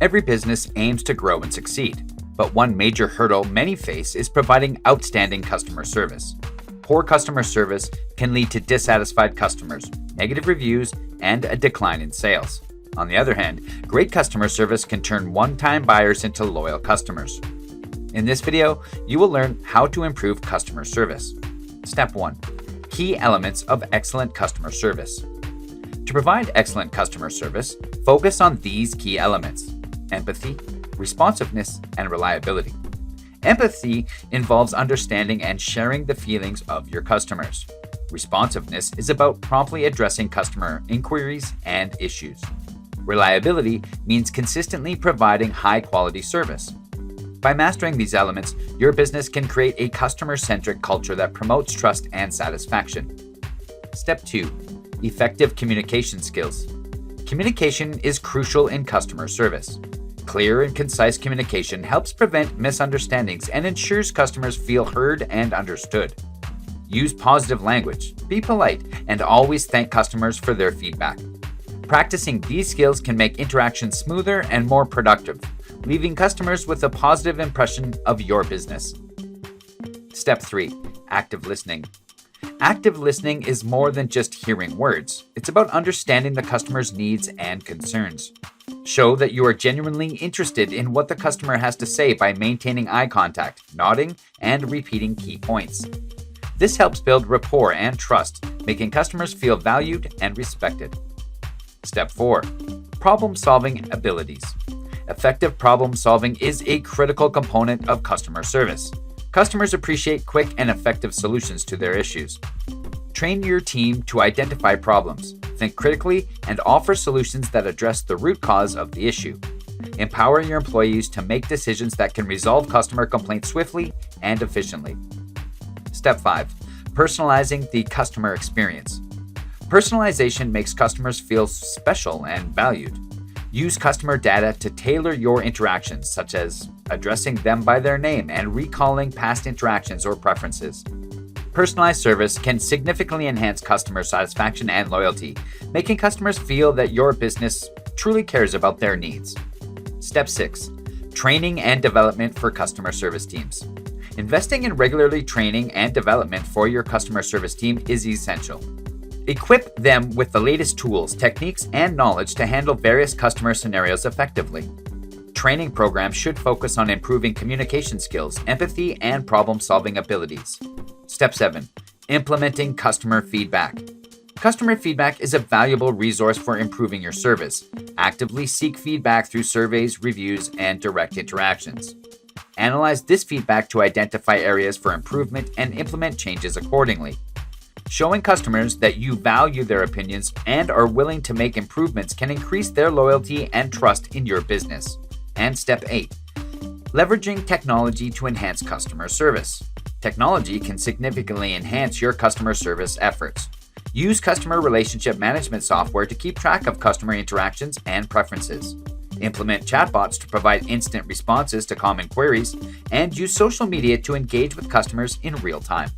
Every business aims to grow and succeed, but one major hurdle many face is providing outstanding customer service. Poor customer service can lead to dissatisfied customers, negative reviews, and a decline in sales. On the other hand, great customer service can turn one-time buyers into loyal customers. In this video, you will learn how to improve customer service. Step 1. Key elements of excellent customer service. To provide excellent customer service, focus on these key elements: empathy, responsiveness, and reliability. Empathy involves understanding and sharing the feelings of your customers. Responsiveness is about promptly addressing customer inquiries and issues. Reliability means consistently providing high-quality service. By mastering these elements, your business can create a customer-centric culture that promotes trust and satisfaction. Step 2. Effective communication skills. Communication is crucial in customer service. Clear and concise communication helps prevent misunderstandings and ensures customers feel heard and understood. Use positive language, be polite, and always thank customers for their feedback. Practicing these skills can make interactions smoother and more productive, leaving customers with a positive impression of your business. Step 3. Active listening. Active listening is more than just hearing words. It's about understanding the customer's needs and concerns. Show that you are genuinely interested in what the customer has to say by maintaining eye contact, nodding, and repeating key points. This helps build rapport and trust, making customers feel valued and respected. Step 4. Problem-solving abilities. Effective problem-solving is a critical component of customer service. Customers appreciate quick and effective solutions to their issues. Train your team to identify problems, think critically, and offer solutions that address the root cause of the issue. Empower your employees to make decisions that can resolve customer complaints swiftly and efficiently. Step 5. Personalizing the customer experience. Personalization makes customers feel special and valued. Use customer data to tailor your interactions, such as addressing them by their name and recalling past interactions or preferences. Personalized service can significantly enhance customer satisfaction and loyalty, making customers feel that your business truly cares about their needs. Step 6. Training and development for customer service teams. Investing in regularly training and development for your customer service team is essential. Equip them with the latest tools, techniques, and knowledge to handle various customer scenarios effectively. Training programs should focus on improving communication skills, empathy, and problem-solving abilities. Step 7. Implementing customer feedback. Customer feedback is a valuable resource for improving your service. Actively seek feedback through surveys, reviews, and direct interactions. Analyze this feedback to identify areas for improvement and implement changes accordingly. Showing customers that you value their opinions and are willing to make improvements can increase their loyalty and trust in your business. And Step 8. Leveraging technology to enhance customer service. Technology can significantly enhance your customer service efforts. Use customer relationship management software to keep track of customer interactions and preferences. Implement chatbots to provide instant responses to common queries, and use social media to engage with customers in real time.